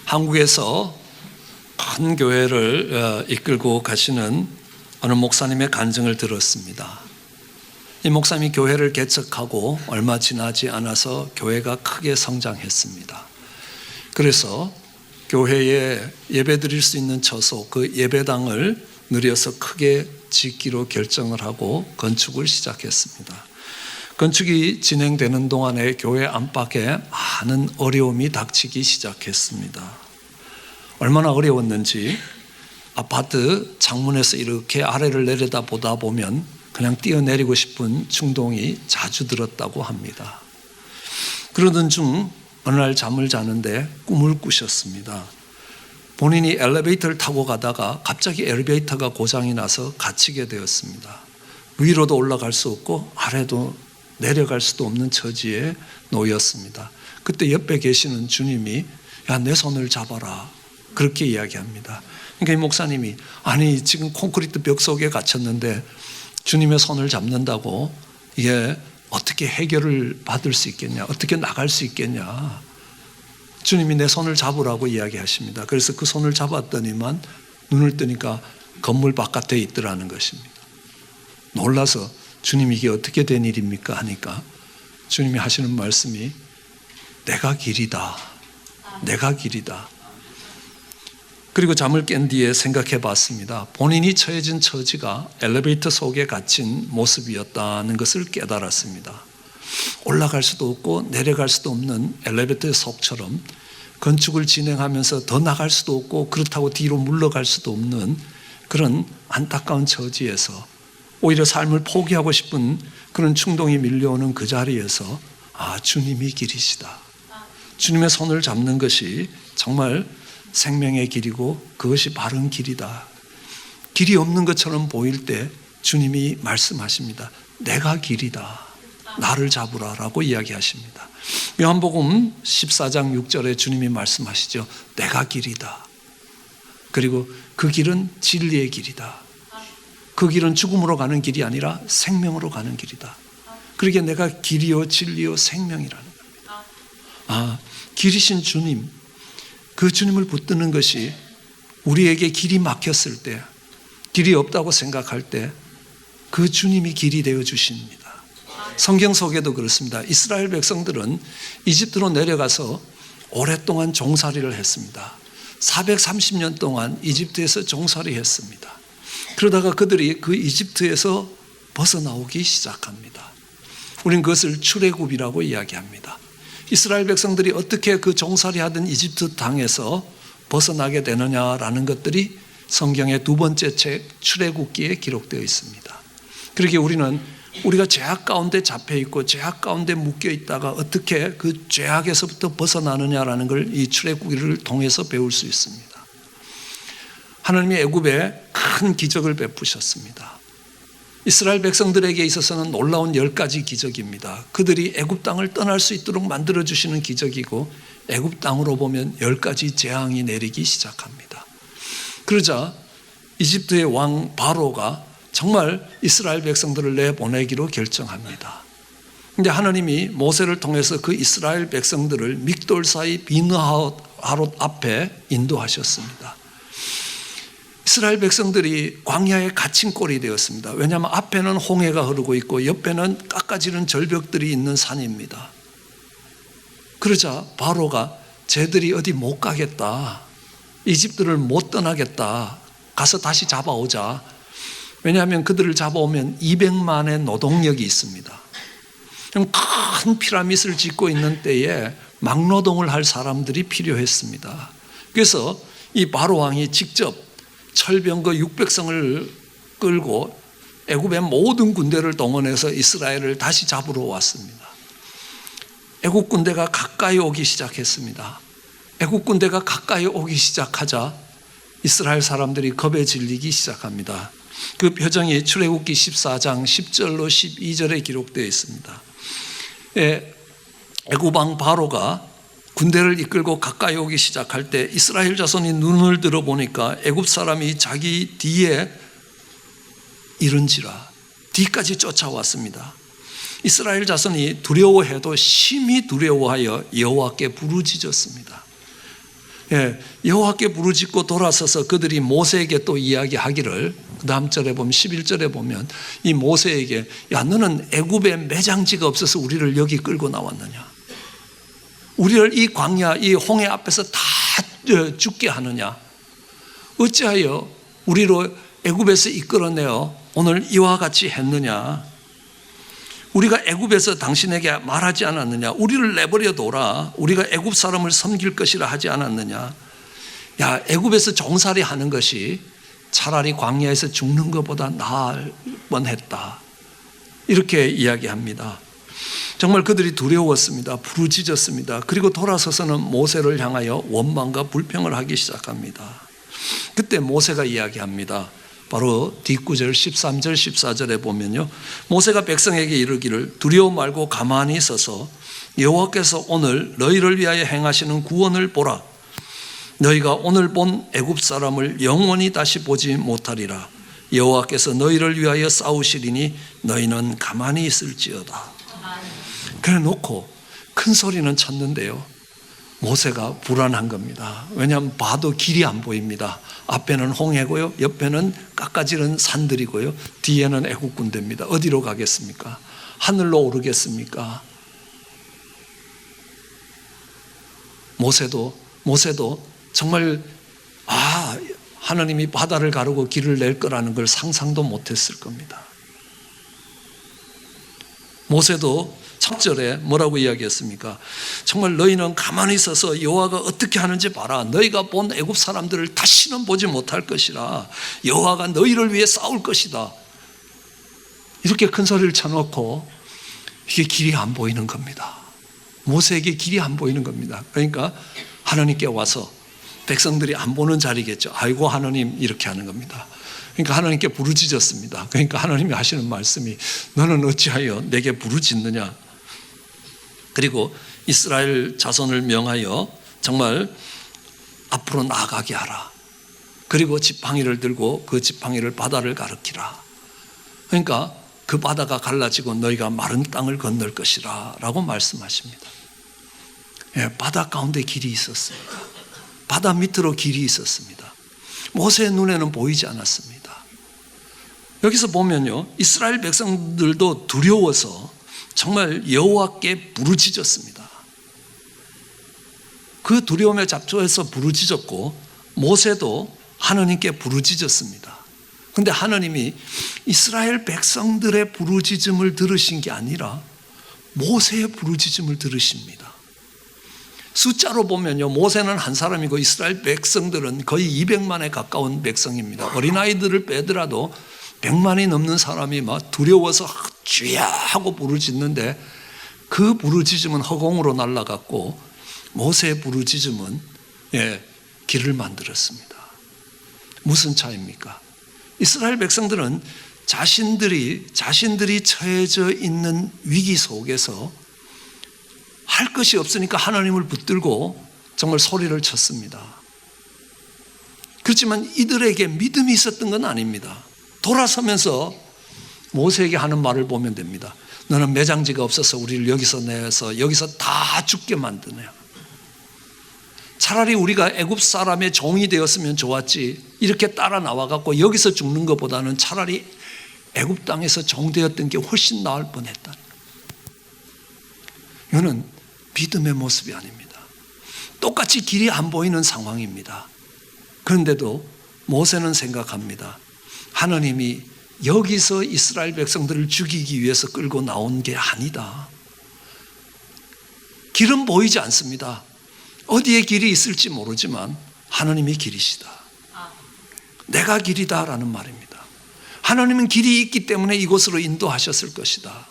한국에서 큰 교회를 이끌고 가시는 어느 목사님의 간증을 들었습니다. 이 목사님이 교회를 개척하고 얼마 지나지 않아서 교회가 크게 성장했습니다. 그래서 교회에 예배 드릴 수 있는 처소, 그 예배당을 늘려서 크게 짓기로 결정을 하고 건축을 시작했습니다. 건축이 진행되는 동안에 교회 안팎에 많은 어려움이 닥치기 시작했습니다. 얼마나 어려웠는지 아파트 창문에서 이렇게 아래를 내려다보다 보면 그냥 뛰어내리고 싶은 충동이 자주 들었다고 합니다. 그러던 중 어느 날 잠을 자는데 꿈을 꾸셨습니다. 본인이 엘리베이터를 타고 가다가 갑자기 엘리베이터가 고장이 나서 갇히게 되었습니다. 위로도 올라갈 수 없고 아래도 내려갈 수도 없는 처지에 놓였습니다. 그때 옆에 계시는 주님이 야, 내 손을 잡아라, 그렇게 이야기합니다. 그러니까 이 목사님이 아니 지금 콘크리트 벽 속에 갇혔는데 주님의 손을 잡는다고 이게 어떻게 해결을 받을 수 있겠냐, 어떻게 나갈 수 있겠냐, 주님이 내 손을 잡으라고 이야기하십니다. 그래서 그 손을 잡았더니만 눈을 뜨니까 건물 바깥에 있더라는 것입니다. 놀라서 주님 이게 어떻게 된 일입니까 하니까 주님이 하시는 말씀이 내가 길이다, 내가 길이다. 그리고 잠을 깬 뒤에 생각해 봤습니다. 본인이 처해진 처지가 엘리베이터 속에 갇힌 모습이었다는 것을 깨달았습니다. 올라갈 수도 없고 내려갈 수도 없는 엘리베이터 속처럼 건축을 진행하면서 더 나갈 수도 없고 그렇다고 뒤로 물러갈 수도 없는 그런 안타까운 처지에서 오히려 삶을 포기하고 싶은 그런 충동이 밀려오는 그 자리에서 주님이 길이시다, 주님의 손을 잡는 것이 정말 생명의 길이고 그것이 바른 길이다. 길이 없는 것처럼 보일 때 주님이 말씀하십니다. 내가 길이다, 나를 잡으라 라고 이야기하십니다. 요한복음 14장 6절에 주님이 말씀하시죠. 내가 길이다. 그리고 그 길은 진리의 길이다. 그 길은 죽음으로 가는 길이 아니라 생명으로 가는 길이다. 그러기에 내가 길이요 진리요 생명이라는 겁니다. 길이신 주님, 그 주님을 붙드는 것이 우리에게 길이 막혔을 때, 길이 없다고 생각할 때 그 주님이 길이 되어 주십니다. 성경 속에도 그렇습니다. 이스라엘 백성들은 이집트로 내려가서 오랫동안 종살이를 했습니다. 430년 동안 이집트에서 종살이 했습니다. 그러다가 그들이 그 이집트에서 벗어나오기 시작합니다. 우리는 그것을 출애굽이라고 이야기합니다. 이스라엘 백성들이 어떻게 그 종살이하던 이집트 땅에서 벗어나게 되느냐라는 것들이 성경의 두 번째 책 출애굽기에 기록되어 있습니다. 그러기에 우리는 우리가 죄악 가운데 잡혀 있고 죄악 가운데 묶여 있다가 어떻게 그 죄악에서부터 벗어나느냐라는 걸 이 출애굽기를 통해서 배울 수 있습니다. 하나님이 애굽에 큰 기적을 베푸셨습니다. 이스라엘 백성들에게 있어서는 놀라운 10가지 기적입니다. 그들이 애굽 땅을 떠날 수 있도록 만들어주시는 기적이고 애굽 땅으로 보면 10가지 재앙이 내리기 시작합니다. 그러자 이집트의 왕 바로가 정말 이스라엘 백성들을 내보내기로 결정합니다. 그런데 하나님이 모세를 통해서 그 이스라엘 백성들을 믹돌 사이 비느하롯 앞에 인도하셨습니다. 이스라엘 백성들이 광야에 갇힌 꼴이 되었습니다. 왜냐하면 앞에는 홍해가 흐르고 있고 옆에는 깎아지는 절벽들이 있는 산입니다. 그러자 바로가 쟤들이 어디 못 가겠다, 이집트를 못 떠나겠다, 가서 다시 잡아오자. 왜냐하면 그들을 잡아오면 200만의 노동력이 있습니다. 큰 피라밋을 짓고 있는 때에 막노동을 할 사람들이 필요했습니다. 그래서 이 바로 왕이 직접 철병거 600성을 끌고 애굽의 모든 군대를 동원해서 이스라엘을 다시 잡으러 왔습니다. 애굽 군대가 가까이 오기 시작했습니다. 애굽 군대가 가까이 오기 시작하자 이스라엘 사람들이 겁에 질리기 시작합니다. 그 표정이 출애굽기 14장 10절로 12절에 기록되어 있습니다. 애굽 왕 바로가 군대를 이끌고 가까이 오기 시작할 때 이스라엘 자손이 눈을 들어보니까 애굽 사람이 자기 뒤에 이른지라 뒤까지 쫓아왔습니다. 이스라엘 자손이 두려워해도 심히 두려워하여 여호와께 부르짖었습니다. 여호와께 부르짖고 돌아서서 그들이 모세에게 또 이야기하기를, 그 다음 절에 보면 11절에 보면 이 모세에게, 야 너는 애굽에 매장지가 없어서 우리를 여기 끌고 나왔느냐, 우리를 이 광야 이 홍해 앞에서 다 죽게 하느냐, 어찌하여 우리로 애굽에서 이끌어내어 오늘 이와 같이 했느냐, 우리가 애굽에서 당신에게 말하지 않았느냐, 우리를 내버려둬라, 우리가 애굽 사람을 섬길 것이라 하지 않았느냐, 야 애굽에서 종살이 하는 것이 차라리 광야에서 죽는 것보다 나을 뻔했다, 이렇게 이야기합니다. 정말 그들이 두려웠습니다. 부르짖었습니다. 그리고 돌아서서는 모세를 향하여 원망과 불평을 하기 시작합니다. 그때 모세가 이야기합니다. 바로 뒷구절 13절 14절에 보면요, 모세가 백성에게 이르기를 두려워 말고 가만히 있어서 여호와께서 오늘 너희를 위하여 행하시는 구원을 보라. 너희가 오늘 본 애굽 사람을 영원히 다시 보지 못하리라. 여호와께서 너희를 위하여 싸우시리니 너희는 가만히 있을지어다. 그래 놓고 큰 소리는 쳤는데요, 모세가 불안한 겁니다. 왜냐하면 봐도 길이 안 보입니다. 앞에는 홍해고요, 옆에는 깎아지른 산들이고요, 뒤에는 애국 군대입니다. 어디로 가겠습니까? 하늘로 오르겠습니까? 모세도 정말 하나님이 바다를 가르고 길을 낼 거라는 걸 상상도 못했을 겁니다. 모세도 첫 절에 뭐라고 이야기했습니까? 정말 너희는 가만히 있어서 여호와가 어떻게 하는지 봐라. 너희가 본 애굽 사람들을 다시는 보지 못할 것이라. 여호와가 너희를 위해 싸울 것이다. 이렇게 큰 소리를 쳐놓고 이게 길이 안 보이는 겁니다. 모세에게 길이 안 보이는 겁니다. 그러니까 하나님께 와서, 백성들이 안 보는 자리겠죠. 아이고 하나님, 이렇게 하는 겁니다. 그러니까 하나님께 부르짖었습니다. 그러니까 하나님이 하시는 말씀이 너는 어찌하여 내게 부르짖느냐. 그리고 이스라엘 자손을 명하여 정말 앞으로 나아가게 하라. 그리고 지팡이를 들고 그 지팡이를 바다를 가리키라. 그러니까 그 바다가 갈라지고 너희가 마른 땅을 건널 것이라 라고 말씀하십니다. 바다 가운데 길이 있었습니다. 바다 밑으로 길이 있었습니다. 모세의 눈에는 보이지 않았습니다. 여기서 보면요, 이스라엘 백성들도 두려워서 정말 여호와께 부르짖었습니다. 그 두려움에 잡초해서 부르짖었고, 모세도 하나님께 부르짖었습니다. 그런데 하나님이 이스라엘 백성들의 부르짖음을 들으신 게 아니라 모세의 부르짖음을 들으십니다. 숫자로 보면요, 모세는 한 사람이고 이스라엘 백성들은 거의 200만에 가까운 백성입니다. 어린아이들을 빼더라도 100만이 넘는 사람이 막 두려워서 주야 하고 부르짖는데, 그 부르짖음은 허공으로 날아갔고 모세의 부르짖음은 길을 만들었습니다. 무슨 차이입니까? 이스라엘 백성들은 자신들이 처해져 있는 위기 속에서 할 것이 없으니까 하나님을 붙들고 정말 소리를 쳤습니다. 그렇지만 이들에게 믿음이 있었던 건 아닙니다. 돌아서면서 모세에게 하는 말을 보면 됩니다. 너는 매장지가 없어서 우리를 여기서 내서 여기서 다 죽게 만드네요. 차라리 우리가 애굽 사람의 종이 되었으면 좋았지, 이렇게 따라 나와갖고 여기서 죽는 것보다는 차라리 애굽 땅에서 종되었던 게 훨씬 나을 뻔했다. 이거는 믿음의 모습이 아닙니다. 똑같이 길이 안 보이는 상황입니다. 그런데도 모세는 생각합니다. 하나님이 여기서 이스라엘 백성들을 죽이기 위해서 끌고 나온 게 아니다. 길은 보이지 않습니다. 어디에 길이 있을지 모르지만 하나님이 길이시다. 내가 길이다라는 말입니다. 하나님은 길이 있기 때문에 이곳으로 인도하셨을 것이다.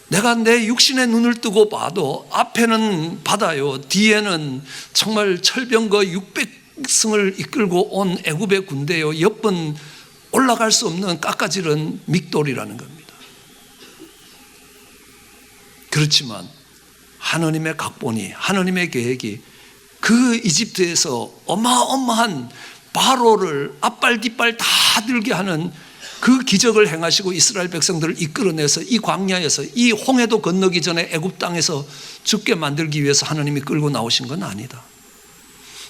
내가 내 육신의 눈을 뜨고 봐도 앞에는 바다요, 뒤에는 정말 철병거 600승을 이끌고 온 애굽의 군대요, 옆은 올라갈 수 없는 깎아지른 믹돌이라는 겁니다. 그렇지만 하나님의 각본이, 하나님의 계획이 그 이집트에서 어마어마한 바로를 앞발 뒷발 다 들게 하는 그 기적을 행하시고 이스라엘 백성들을 이끌어내서 이 광야에서 이 홍해도 건너기 전에 애굽 땅에서 죽게 만들기 위해서 하나님이 끌고 나오신 건 아니다.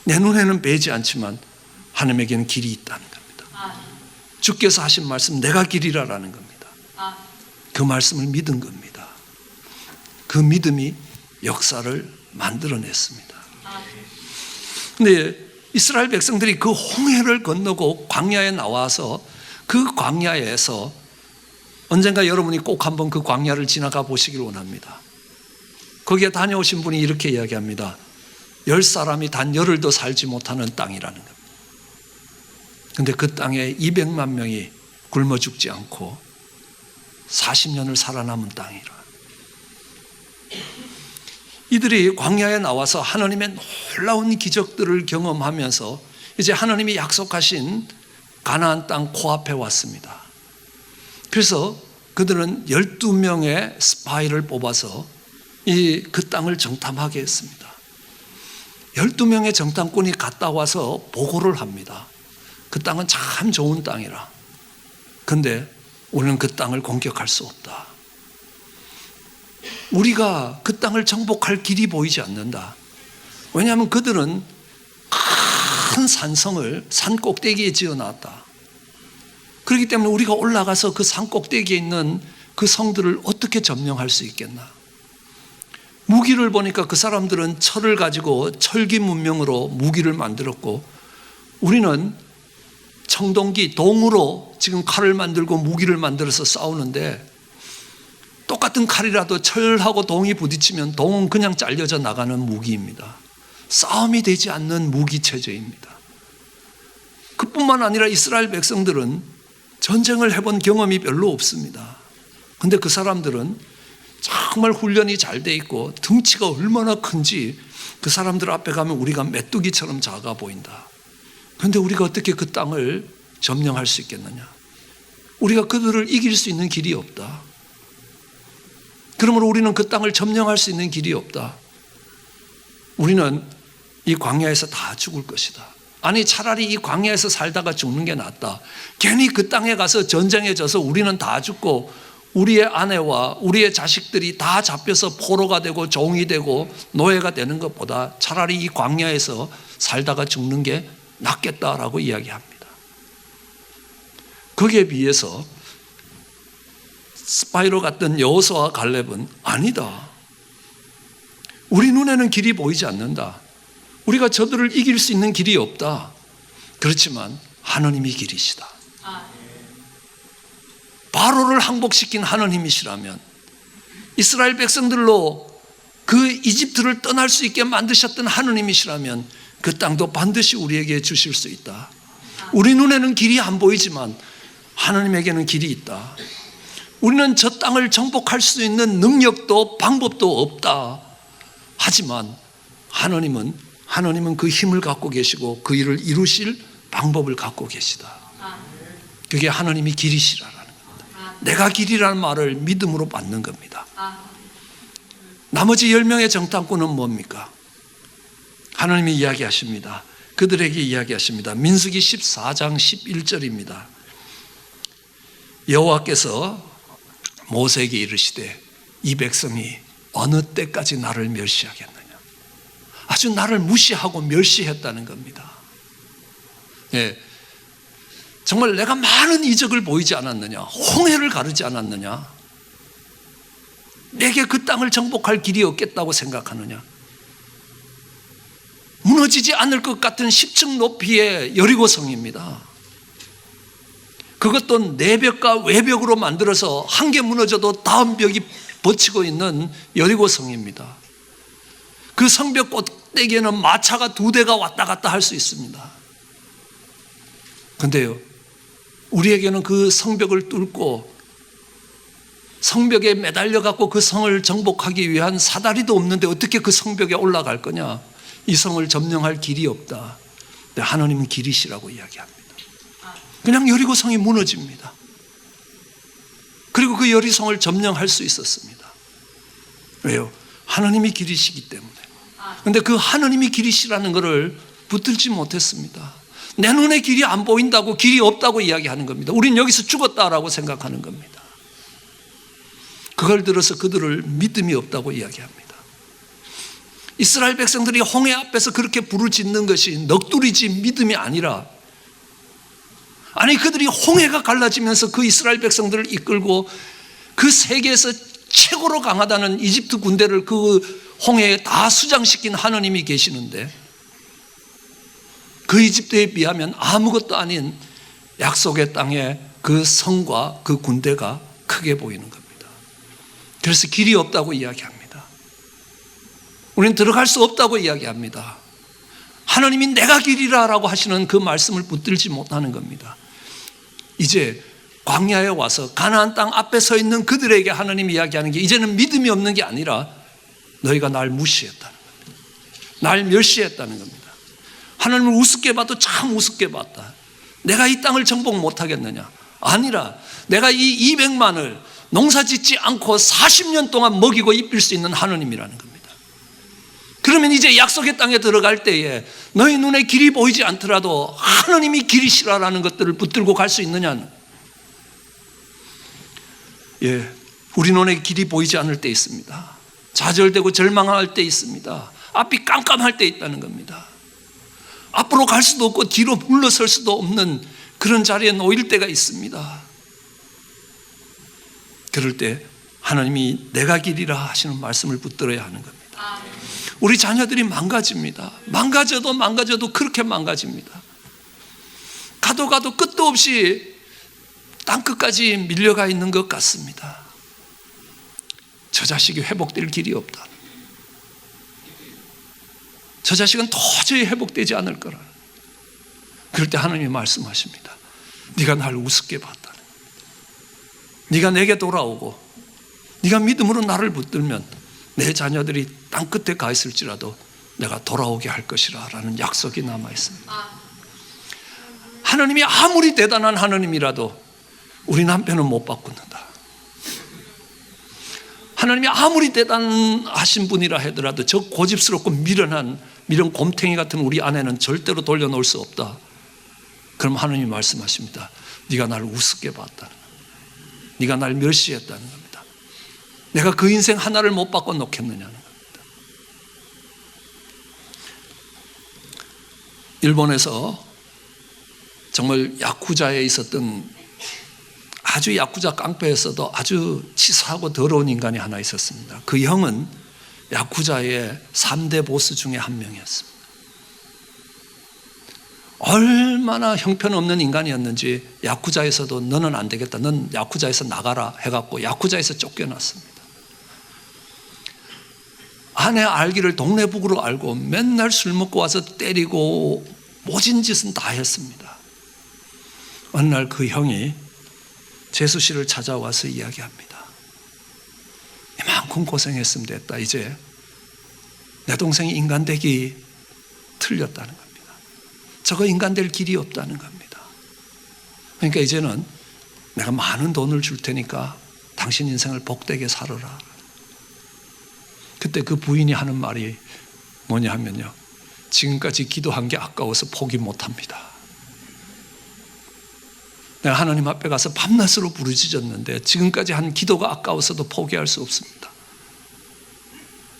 내 눈에는 보이지 않지만 하나님에게는 길이 있다는 겁니다. 주께서 하신 말씀 내가 길이라라는 겁니다. 그 말씀을 믿은 겁니다. 그 믿음이 역사를 만들어냈습니다. 그런데 이스라엘 백성들이 그 홍해를 건너고 광야에 나와서 그 광야에서 언젠가 여러분이 꼭 한번 그 광야를 지나가 보시길 원합니다. 거기에 다녀오신 분이 이렇게 이야기합니다. 10사람이 단 열흘도 살지 못하는 땅이라는 겁니다. 그런데 그 땅에 200만 명이 굶어 죽지 않고 40년을 살아남은 땅이라. 이들이 광야에 나와서 하나님의 놀라운 기적들을 경험하면서 이제 하나님이 약속하신 가나안 땅 코앞에 왔습니다. 그래서 그들은 12명의 스파이를 뽑아서 그 땅을 정탐하게 했습니다. 12명의 정탐꾼이 갔다 와서 보고를 합니다. 그 땅은 참 좋은 땅이라. 그런데 우리는 그 땅을 공격할 수 없다. 우리가 그 땅을 정복할 길이 보이지 않는다. 왜냐하면 그들은 큰 산성을 산 꼭대기에 지어놨다. 그렇기 때문에 우리가 올라가서 그 산 꼭대기에 있는 그 성들을 어떻게 점령할 수 있겠나. 무기를 보니까 그 사람들은 철을 가지고 철기 문명으로 무기를 만들었고 우리는 청동기, 동으로 지금 칼을 만들고 무기를 만들어서 싸우는데 똑같은 칼이라도 철하고 동이 부딪히면 동은 그냥 잘려져 나가는 무기입니다. 싸움이 되지 않는 무기 체제입니다. 그뿐만 아니라 이스라엘 백성들은 전쟁을 해본 경험이 별로 없습니다. 그런데 그 사람들은 정말 훈련이 잘 돼 있고 덩치가 얼마나 큰지 그 사람들 앞에 가면 우리가 메뚜기처럼 작아 보인다. 그런데 우리가 어떻게 그 땅을 점령할 수 있겠느냐? 우리가 그들을 이길 수 있는 길이 없다. 그러므로 우리는 그 땅을 점령할 수 있는 길이 없다. 우리는 이 광야에서 다 죽을 것이다. 아니 차라리 이 광야에서 살다가 죽는 게 낫다. 괜히 그 땅에 가서 전쟁에 져서 우리는 다 죽고 우리의 아내와 우리의 자식들이 다 잡혀서 포로가 되고 종이 되고 노예가 되는 것보다 차라리 이 광야에서 살다가 죽는 게 낫겠다라고 이야기합니다. 거기에 비해서 스파이로 갔던 여호수아와 갈렙은 아니다. 우리 눈에는 길이 보이지 않는다. 우리가 저들을 이길 수 있는 길이 없다. 그렇지만 하나님이 길이시다. 바로를 항복시킨 하나님이시라면 이스라엘 백성들로 그 이집트를 떠날 수 있게 만드셨던 하나님이시라면 그 땅도 반드시 우리에게 주실 수 있다. 우리 눈에는 길이 안 보이지만 하나님에게는 길이 있다. 우리는 저 땅을 정복할 수 있는 능력도 방법도 없다. 하지만 하나님은 그 힘을 갖고 계시고 그 일을 이루실 방법을 갖고 계시다. 그게 하나님이 길이시라는 겁니다. 내가 길이라는 말을 믿음으로 받는 겁니다. 나머지 10명의 정탐꾼은 뭡니까? 하나님이 이야기하십니다. 그들에게 이야기하십니다. 민수기 14장 11절입니다. 여호와께서 모세에게 이르시되 이 백성이 어느 때까지 나를 멸시하겠느냐. 아주 나를 무시하고 멸시했다는 겁니다. 예, 정말 내가 많은 이적을 보이지 않았느냐, 홍해를 가르지 않았느냐, 내게 그 땅을 정복할 길이 없겠다고 생각하느냐, 무너지지 않을 것 같은 10층 높이의 여리고성입니다. 그것도 내벽과 외벽으로 만들어서 한 개 무너져도 다음 벽이 버티고 있는 여리고성입니다. 그 성벽 꼭대기에는 마차가 2대가 왔다 갔다 할 수 있습니다. 그런데요, 우리에게는 그 성벽을 뚫고 성벽에 매달려 갖고 그 성을 정복하기 위한 사다리도 없는데 어떻게 그 성벽에 올라갈 거냐? 이 성을 점령할 길이 없다. 근데 하나님은 길이시라고 이야기합니다. 그냥 여리고성이 무너집니다. 그리고 그 여리성을 점령할 수 있었습니다. 왜요? 하나님이 길이시기 때문에. 그런데 그 하나님이 길이시라는 것을 붙들지 못했습니다. 내 눈에 길이 안 보인다고 길이 없다고 이야기하는 겁니다. 우린 여기서 죽었다라고 생각하는 겁니다. 그걸 들어서 그들을 믿음이 없다고 이야기합니다. 이스라엘 백성들이 홍해 앞에서 그렇게 부르짖는 것이 넋두리지 믿음이 아니라, 아니 그들이 홍해가 갈라지면서 그 이스라엘 백성들을 이끌고 그 세계에서 최고로 강하다는 이집트 군대를 그 홍해에 다 수장시킨 하나님이 계시는데, 그 이집트에 비하면 아무것도 아닌 약속의 땅에 그 성과 그 군대가 크게 보이는 겁니다. 그래서 길이 없다고 이야기합니다. 우리는 들어갈 수 없다고 이야기합니다. 하나님이 내가 길이라라고 하시는 그 말씀을 붙들지 못하는 겁니다. 이제 광야에 와서 가나안 땅 앞에 서 있는 그들에게 하나님이 이야기하는 게, 이제는 믿음이 없는 게 아니라 너희가 날 무시했다는 겁니다. 날 멸시했다는 겁니다. 하나님을 우습게 봐도 참 우습게 봤다. 내가 이 땅을 정복 못하겠느냐? 아니라 내가 이 200만을 농사 짓지 않고 40년 동안 먹이고 입힐 수 있는 하나님이라는 겁니다. 그러면 이제 약속의 땅에 들어갈 때에 너희 눈에 길이 보이지 않더라도 하나님이 길이시라라는 것들을 붙들고 갈 수 있느냐는, 우리 눈에 길이 보이지 않을 때 있습니다. 좌절되고 절망할 때 있습니다. 앞이 깜깜할 때 있다는 겁니다. 앞으로 갈 수도 없고 뒤로 물러설 수도 없는 그런 자리에 놓일 때가 있습니다. 그럴 때 하나님이 내가 길이라 하시는 말씀을 붙들어야 하는 겁니다. 우리 자녀들이 망가집니다. 망가져도 그렇게 망가집니다. 가도 끝도 없이 땅끝까지 밀려가 있는 것 같습니다. 저 자식이 회복될 길이 없다. 저 자식은 도저히 회복되지 않을 거라. 그럴 때 하나님이 말씀하십니다. 네가 날 우습게 봤다는 겁니다. 네가 내게 돌아오고 네가 믿음으로 나를 붙들면 내 자녀들이 땅끝에 가 있을지라도 내가 돌아오게 할 것이라 라는 약속이 남아 있습니다. 하나님이 아무리 대단한 하나님이라도 우리 남편은 못 바꾼다. 하나님이 아무리 대단하신 분이라 하더라도 저 고집스럽고 미련 곰탱이 같은 우리 아내는 절대로 돌려놓을 수 없다. 그럼 하나님이 말씀하십니다. 네가 날 우습게 봤다는 겁니다. 네가 날 멸시했다는 겁니다. 내가 그 인생 하나를 못 바꿔 놓겠느냐는 겁니다. 일본에서 정말 야쿠자에 있었던, 아주 야쿠자 깡패에서도 아주 치사하고 더러운 인간이 하나 있었습니다. 그 형은 야쿠자의 3대 보스 중에 한 명이었습니다. 얼마나 형편없는 인간이었는지 야쿠자에서도 너는 안 되겠다, 넌 야쿠자에서 나가라 해갖고 야쿠자에서 쫓겨났습니다. 아내 알기를 동네북으로 알고 맨날 술 먹고 와서 때리고 모진 짓은 다 했습니다. 어느 날 그 형이 재수 씨를 찾아와서 이야기합니다. 이만큼 고생했으면 됐다. 이제 내 동생이 인간 되기 틀렸다는 겁니다. 저거 인간 될 길이 없다는 겁니다. 그러니까 이제는 내가 많은 돈을 줄 테니까 당신 인생을 복되게 살아라. 그때 그 부인이 하는 말이 뭐냐 하면요, 지금까지 기도한 게 아까워서 포기 못합니다. 내가 하나님 앞에 가서 밤낮으로 부르짖었는데 지금까지 한 기도가 아까워서도 포기할 수 없습니다.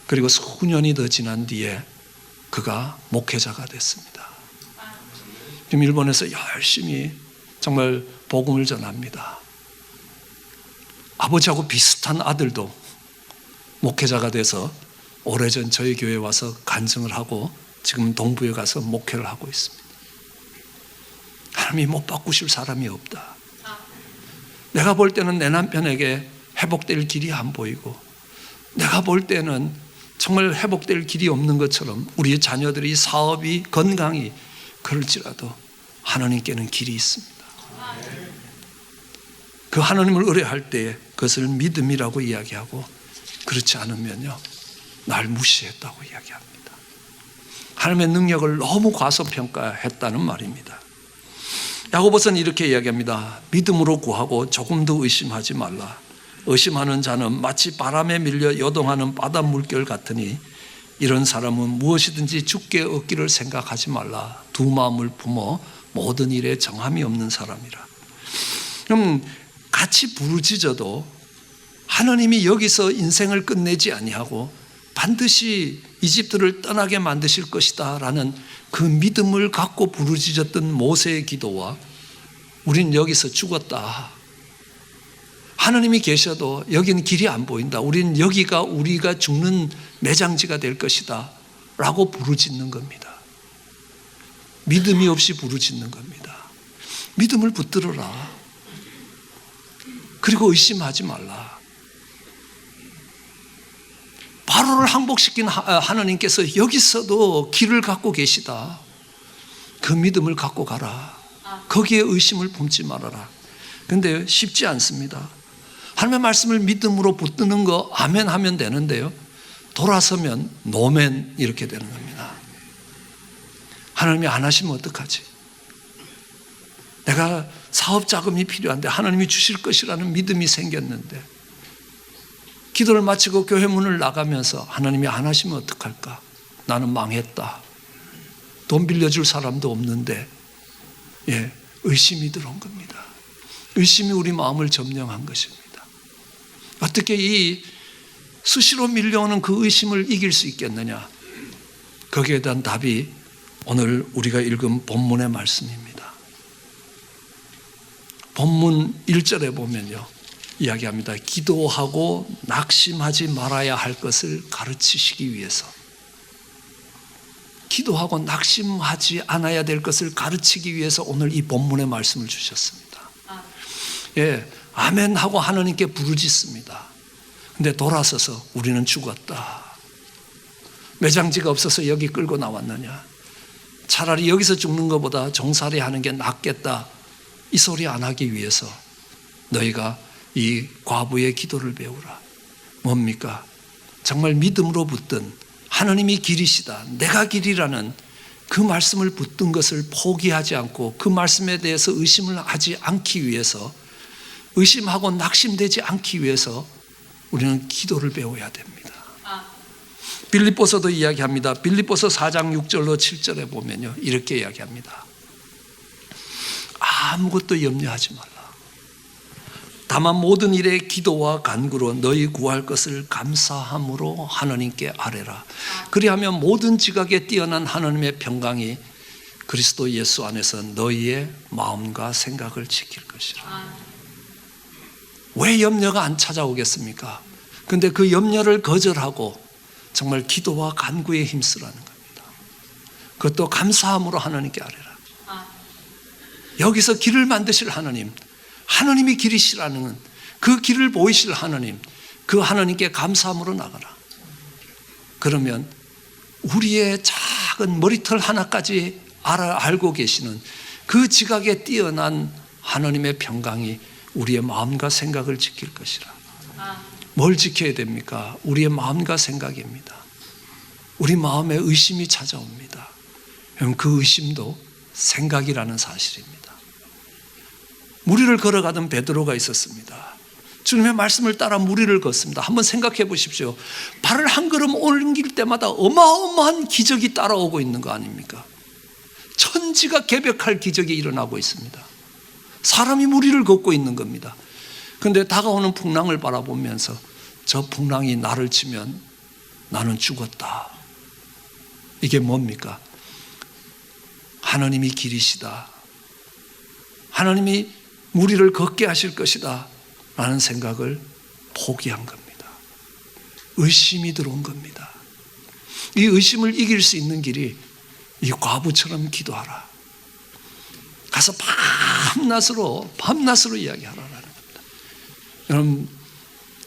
그리고 수년이 더 지난 뒤에 그가 목회자가 됐습니다. 지금 일본에서 열심히 정말 복음을 전합니다. 아버지하고 비슷한 아들도 목회자가 돼서 오래전 저희 교회에 와서 간증을 하고 지금 동부에 가서 목회를 하고 있습니다. 하나님이 못 바꾸실 사람이 없다. 내가 볼 때는 내 남편에게 회복될 길이 안 보이고, 내가 볼 때는 정말 회복될 길이 없는 것처럼 우리 자녀들이 사업이 건강이 그럴지라도 하나님께는 길이 있습니다. 그 하나님을 의뢰할 때 그것을 믿음이라고 이야기하고, 그렇지 않으면요 날 무시했다고 이야기합니다. 하나님의 능력을 너무 과소평가했다는 말입니다. 야고보서는 이렇게 이야기합니다. 믿음으로 구하고 조금도 의심하지 말라. 의심하는 자는 마치 바람에 밀려 요동하는 바다 물결 같으니 이런 사람은 무엇이든지 주께 얻기를 생각하지 말라. 두 마음을 품어 모든 일에 정함이 없는 사람이라. 그럼 같이 부르짖어도 하나님이 여기서 인생을 끝내지 아니하고 반드시 이집트를 떠나게 만드실 것이다 라는 그 믿음을 갖고 부르짖었던 모세의 기도와 우린 여기서 죽었다, 하나님이 계셔도 여기는 길이 안 보인다, 우린 여기가 우리가 죽는 매장지가 될 것이다 라고 부르짖는 겁니다. 믿음이 없이 부르짖는 겁니다. 믿음을 붙들어라. 그리고 의심하지 말라. 바로를 항복시킨 하나님께서 여기서도 길을 갖고 계시다. 그 믿음을 갖고 가라. 거기에 의심을 품지 말아라. 그런데 쉽지 않습니다. 하나님의 말씀을 믿음으로 붙드는 거 아멘 하면 되는데요, 돌아서면 노멘 이렇게 되는 겁니다. 하나님이 안 하시면 어떡하지? 내가 사업 자금이 필요한데 하나님이 주실 것이라는 믿음이 생겼는데 기도를 마치고 교회 문을 나가면서 하나님이 안 하시면 어떡할까? 나는 망했다. 돈 빌려줄 사람도 없는데, 의심이 들어온 겁니다. 의심이 우리 마음을 점령한 것입니다. 어떻게 이 수시로 밀려오는 그 의심을 이길 수 있겠느냐? 거기에 대한 답이 오늘 우리가 읽은 본문의 말씀입니다. 본문 1절에 보면요, 이야기합니다. 기도하고 낙심하지 말아야 할 것을 가르치시기 위해서, 기도하고 낙심하지 않아야 될 것을 가르치기 위해서 오늘 이 본문의 말씀을 주셨습니다. 아멘 하고 하나님께 부르짖습니다. 근데 돌아서서 우리는 죽었다. 매장지가 없어서 여기 끌고 나왔느냐? 차라리 여기서 죽는 것보다 종살이 하는 게 낫겠다. 이 소리 안 하기 위해서 너희가 이 과부의 기도를 배우라. 뭡니까? 정말 믿음으로 붙든 하나님이 길이시다, 내가 길이라는 그 말씀을 붙든 것을 포기하지 않고 그 말씀에 대해서 의심을 하지 않기 위해서, 의심하고 낙심되지 않기 위해서 우리는 기도를 배워야 됩니다. 빌립보서도 이야기합니다. 빌립보서 4장 6절로 7절에 보면요, 이렇게 이야기합니다. 아무것도 염려하지 말라. 다만 모든 일에 기도와 간구로 너희 구할 것을 감사함으로 하나님께 아뢰라. 그리하면 모든 지각에 뛰어난 하나님의 평강이 그리스도 예수 안에서 너희의 마음과 생각을 지킬 것이라. 왜 염려가 안 찾아오겠습니까? 그런데 그 염려를 거절하고 정말 기도와 간구에 힘쓰라는 겁니다. 그것도 감사함으로 하나님께 아뢰라. 여기서 길을 만드실 하나님, 하나님이 길이시라는 그 길을 보이실 하나님, 그 하나님께 감사함으로 나가라. 그러면 우리의 작은 머리털 하나까지 알고 계시는 그 지각에 뛰어난 하나님의 평강이 우리의 마음과 생각을 지킬 것이라. 뭘 지켜야 됩니까? 우리의 마음과 생각입니다. 우리 마음에 의심이 찾아옵니다. 그럼 그 의심도 생각이라는 사실입니다. 무리를 걸어가던 베드로가 있었습니다. 주님의 말씀을 따라 무리를 걷습니다. 한번 생각해 보십시오. 발을 한 걸음 옮길 때마다 어마어마한 기적이 따라오고 있는 거 아닙니까? 천지가 개벽할 기적이 일어나고 있습니다. 사람이 무리를 걷고 있는 겁니다. 그런데 다가오는 풍랑을 바라보면서 저 풍랑이 나를 치면 나는 죽었다. 이게 뭡니까? 하나님이 길이시다, 하나님이 무리를 걷게 하실 것이다 라는 생각을 포기한 겁니다. 의심이 들어온 겁니다. 이 의심을 이길 수 있는 길이 이 과부처럼 기도하라. 가서 밤낮으로 이야기하라는 겁니다. 여러분,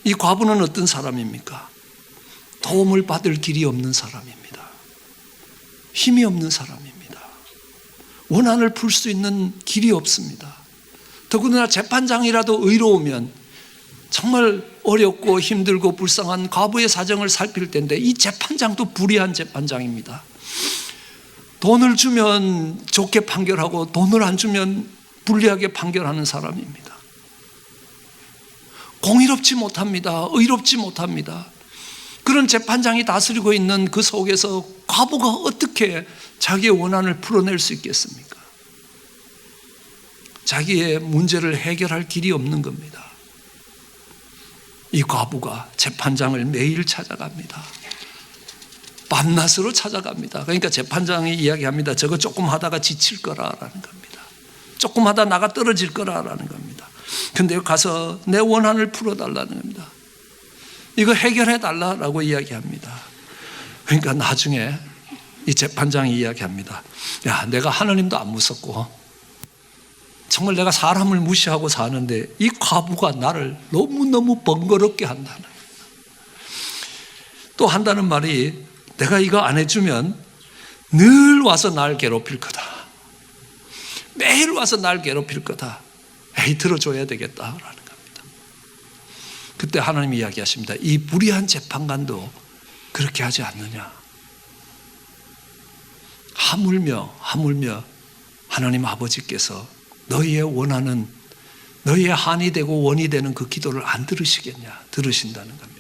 이 과부는 어떤 사람입니까? 도움을 받을 길이 없는 사람입니다. 힘이 없는 사람입니다. 원한을 풀 수 있는 길이 없습니다. 더군다나 재판장이라도 의로우면 정말 어렵고 힘들고 불쌍한 과부의 사정을 살필 텐데 이 재판장도 불의한 재판장입니다. 돈을 주면 좋게 판결하고 돈을 안 주면 불리하게 판결하는 사람입니다. 공의롭지 못합니다. 의롭지 못합니다. 그런 재판장이 다스리고 있는 그 속에서 과부가 어떻게 자기의 원한을 풀어낼 수 있겠습니까? 자기의 문제를 해결할 길이 없는 겁니다. 이 과부가 재판장을 매일 찾아갑니다. 밤낮으로 찾아갑니다. 그러니까 재판장이 이야기합니다. 저거 조금 하다가 지칠 거라라는 겁니다. 조금 하다 나가 떨어질 거라라는 겁니다. 근데 가서 내 원한을 풀어달라는 겁니다. 이거 해결해 달라라고 이야기합니다. 그러니까 나중에 이 재판장이 이야기합니다. 야, 내가 하나님도 안 무섭고 정말 내가 사람을 무시하고 사는데 이 과부가 나를 너무너무 번거롭게 한다는 거예요. 또 한다는 말이 내가 이거 안 해주면 늘 와서 날 괴롭힐 거다. 매일 와서 날 괴롭힐 거다. 에이, 들어줘야 되겠다라는 겁니다. 그때 하나님이 이야기하십니다. 이 불의한 재판관도 그렇게 하지 않느냐. 하물며 하나님 아버지께서 너희의 원하는, 너희의 한이 되고 원이 되는 그 기도를 안 들으시겠냐. 들으신다는 겁니다.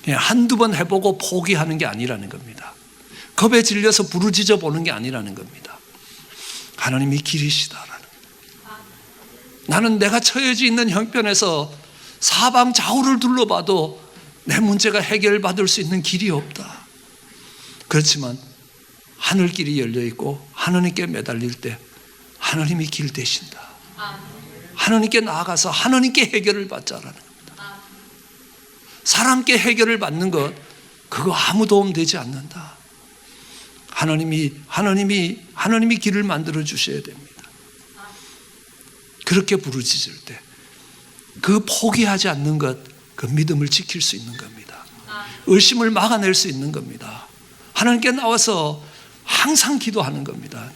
한두 번 해보고 포기하는 게 아니라는 겁니다. 겁에 질려서 부르짖어 보는 게 아니라는 겁니다. 하나님이 길이시다라는 겁니다. 나는 내가 처해져 있는 형편에서 사방 좌우를 둘러봐도 내 문제가 해결받을 수 있는 길이 없다. 그렇지만 하늘길이 열려있고 하나님께 매달릴 때 하나님이 길 되신다. 하나님께 나아가서 하나님께 해결을 받자라는 겁니다. 사람께 해결을 받는 것, 그거 아무 도움 되지 않는다. 하나님이 길을 만들어 주셔야 됩니다. 그렇게 부르짖을 때 그 포기하지 않는 것, 그 믿음을 지킬 수 있는 겁니다. 의심을 막아낼 수 있는 겁니다. 하나님께 나와서 항상 기도하는 겁니다.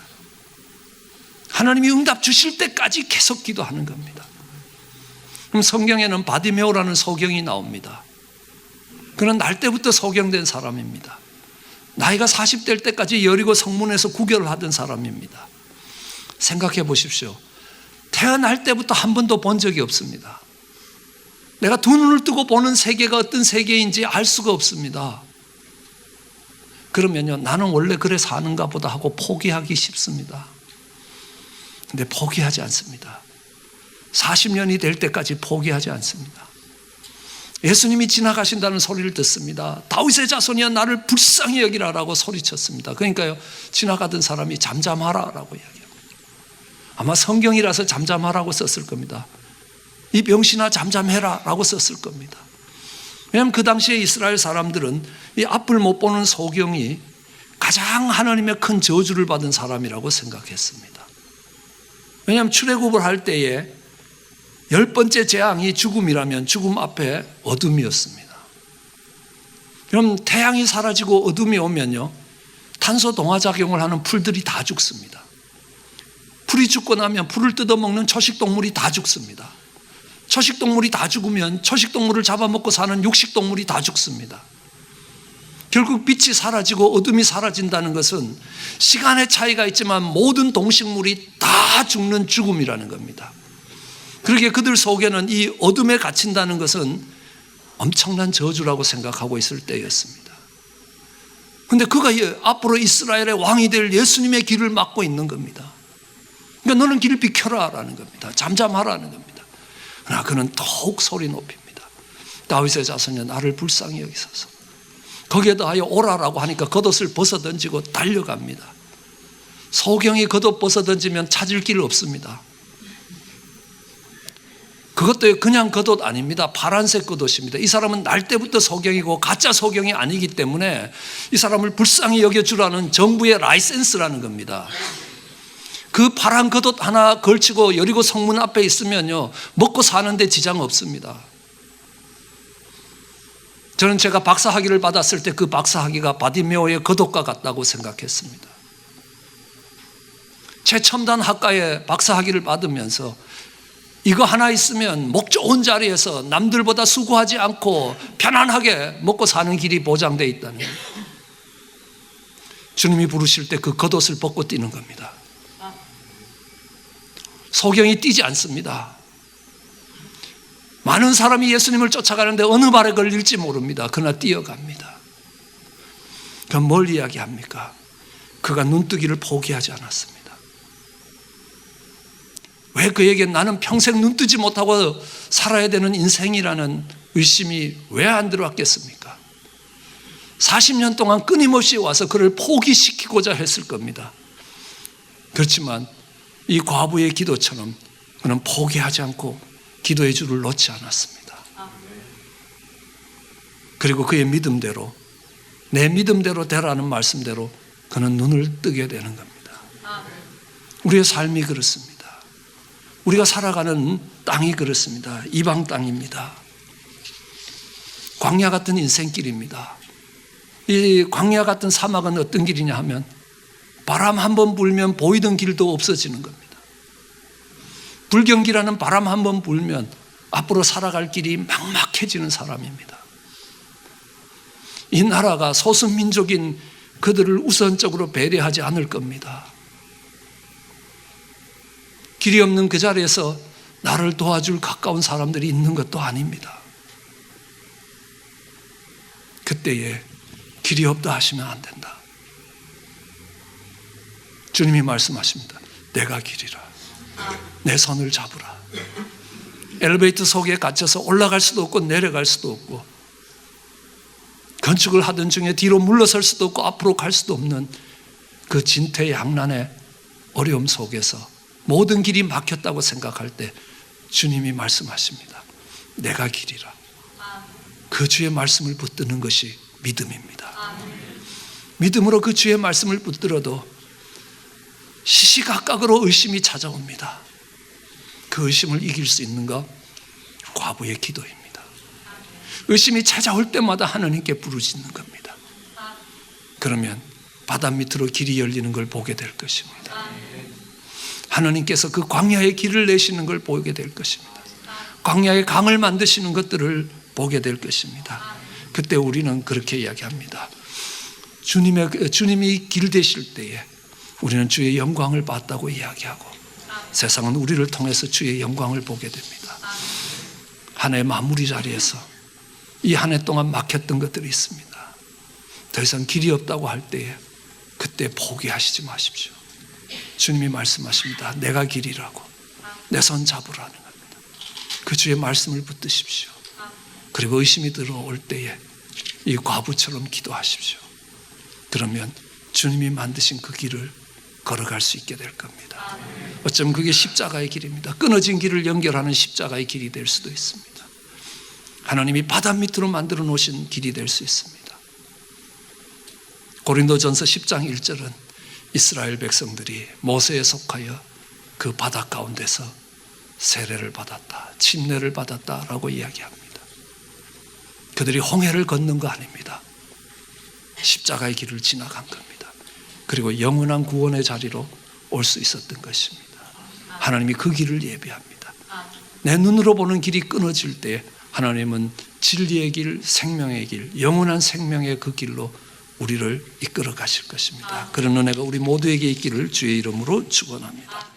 하나님이 응답 주실 때까지 계속 기도하는 겁니다. 그럼 성경에는 바디메오라는 소경이 나옵니다. 그는 날 때부터 소경된 사람입니다. 나이가 40대일 때까지 여리고 성문에서 구걸을 하던 사람입니다. 생각해 보십시오. 태어날 때부터 한 번도 본 적이 없습니다. 내가 두 눈을 뜨고 보는 세계가 어떤 세계인지 알 수가 없습니다. 그러면요, 나는 원래 그래 사는가 보다 하고 포기하기 쉽습니다. 근데 포기하지 않습니다. 40년이 될 때까지 포기하지 않습니다. 예수님이 지나가신다는 소리를 듣습니다. 다윗의 자손이여 나를 불쌍히 여기라라고 소리쳤습니다. 그러니까요, 지나가던 사람이 잠잠하라라고 이야기합니다. 아마 성경이라서 잠잠하라고 썼을 겁니다. 이 병신아 잠잠해라라고 썼을 겁니다. 왜냐하면 그 당시에 이스라엘 사람들은 이 앞을 못 보는 소경이 가장 하나님의 큰 저주를 받은 사람이라고 생각했습니다. 왜냐하면 출애굽을 할 때에 10번째 재앙이 죽음이라면 죽음 앞에 어둠이었습니다. 그럼 태양이 사라지고 어둠이 오면요, 탄소 동화작용을 하는 풀들이 다 죽습니다. 풀이 죽고 나면 풀을 뜯어먹는 초식동물이 다 죽습니다. 초식동물이 다 죽으면 초식동물을 잡아먹고 사는 육식동물이 다 죽습니다. 결국 빛이 사라지고 어둠이 사라진다는 것은 시간의 차이가 있지만 모든 동식물이 다 죽는 죽음이라는 겁니다. 그렇게 그들 속에는 이 어둠에 갇힌다는 것은 엄청난 저주라고 생각하고 있을 때였습니다. 그런데 그가 앞으로 이스라엘의 왕이 될 예수님의 길을 막고 있는 겁니다. 그러니까 너는 길을 비켜라 라는 겁니다. 잠잠하라는 겁니다. 그러나 그는 더욱 소리 높입니다. 다윗의 자손이여 나를 불쌍히 여기소서. 거기에 더하여 오라라고 하니까 겉옷을 벗어던지고 달려갑니다. 소경이 겉옷 벗어던지면 찾을 길 없습니다. 그것도 그냥 겉옷 아닙니다. 파란색 겉옷입니다. 이 사람은 날 때부터 소경이고 가짜 소경이 아니기 때문에 이 사람을 불쌍히 여겨주라는 정부의 라이센스라는 겁니다. 그 파란 겉옷 하나 걸치고 여리고 성문 앞에 있으면요, 먹고 사는데 지장 없습니다. 저는 제가 박사학위를 받았을 때 그 박사학위가 바디메오의 겉옷과 같다고 생각했습니다. 최첨단 학과에 박사학위를 받으면서 이거 하나 있으면 목 좋은 자리에서 남들보다 수고하지 않고 편안하게 먹고 사는 길이 보장되어 있다는 거예요. 주님이 부르실 때 그 겉옷을 벗고 뛰는 겁니다. 소경이 뛰지 않습니다. 많은 사람이 예수님을 쫓아가는데 어느 발에 걸릴지 모릅니다. 그러나 뛰어갑니다. 그럼 뭘 이야기합니까? 그가 눈뜨기를 포기하지 않았습니다. 왜 그에게 나는 평생 눈뜨지 못하고 살아야 되는 인생이라는 의심이 왜 안 들어왔겠습니까? 40년 동안 끊임없이 와서 그를 포기시키고자 했을 겁니다. 그렇지만 이 과부의 기도처럼 그는 포기하지 않고 기도의 줄을 놓지 않았습니다. 그리고 그의 믿음대로, 내 믿음대로 되라는 말씀대로 그는 눈을 뜨게 되는 겁니다. 우리의 삶이 그렇습니다. 우리가 살아가는 땅이 그렇습니다. 이방 땅입니다. 광야 같은 인생길입니다. 이 광야 같은 사막은 어떤 길이냐 하면 바람 한 번 불면 보이던 길도 없어지는 겁니다. 불경기라는 바람 한 번 불면 앞으로 살아갈 길이 막막해지는 사람입니다. 이 나라가 소수민족인 그들을 우선적으로 배려하지 않을 겁니다. 길이 없는 그 자리에서 나를 도와줄 가까운 사람들이 있는 것도 아닙니다. 그때에 길이 없다 하시면 안 된다. 주님이 말씀하십니다. 내가 길이라. 내 손을 잡으라. 엘리베이터 속에 갇혀서 올라갈 수도 없고 내려갈 수도 없고 건축을 하던 중에 뒤로 물러설 수도 없고 앞으로 갈 수도 없는 그 진퇴양난의 어려움 속에서 모든 길이 막혔다고 생각할 때 주님이 말씀하십니다. 내가 길이라. 그 주의 말씀을 붙드는 것이 믿음입니다. 믿음으로 그 주의 말씀을 붙들어도 시시각각으로 의심이 찾아옵니다. 그 의심을 이길 수 있는 것 과부의 기도입니다. 의심이 찾아올 때마다 하나님께 부르짖는 겁니다. 그러면 바다 밑으로 길이 열리는 걸 보게 될 것입니다. 하나님께서 그 광야의 길을 내시는 걸 보게 될 것입니다. 광야의 강을 만드시는 것들을 보게 될 것입니다. 그때 우리는 그렇게 이야기합니다. 주님이 길 되실 때에 우리는 주의 영광을 봤다고 이야기하고 세상은 우리를 통해서 주의 영광을 보게 됩니다. 한 해 마무리 자리에서 이 한 해 동안 막혔던 것들이 있습니다. 더 이상 길이 없다고 할 때에 그때 포기하시지 마십시오. 주님이 말씀하십니다. 내가 길이라고. 내 손 잡으라는 겁니다. 그 주의 말씀을 붙드십시오. 그리고 의심이 들어올 때에 이 과부처럼 기도하십시오. 그러면 주님이 만드신 그 길을 걸어갈 수 있게 될 겁니다. 어쩌면 그게 십자가의 길입니다. 끊어진 길을 연결하는 십자가의 길이 될 수도 있습니다. 하나님이 바다 밑으로 만들어 놓으신 길이 될 수 있습니다. 고린도전서 10장 1절은 이스라엘 백성들이 모세에 속하여 그 바다 가운데서 세례를 받았다, 침례를 받았다라고 이야기합니다. 그들이 홍해를 걷는 거 아닙니다. 십자가의 길을 지나간 겁니다. 그리고 영원한 구원의 자리로 올 수 있었던 것입니다. 하나님이 그 길을 예비합니다. 내 눈으로 보는 길이 끊어질 때 하나님은 진리의 길, 생명의 길, 영원한 생명의 그 길로 우리를 이끌어 가실 것입니다. 그런 은혜가 우리 모두에게 있기를 주의 이름으로 축원합니다.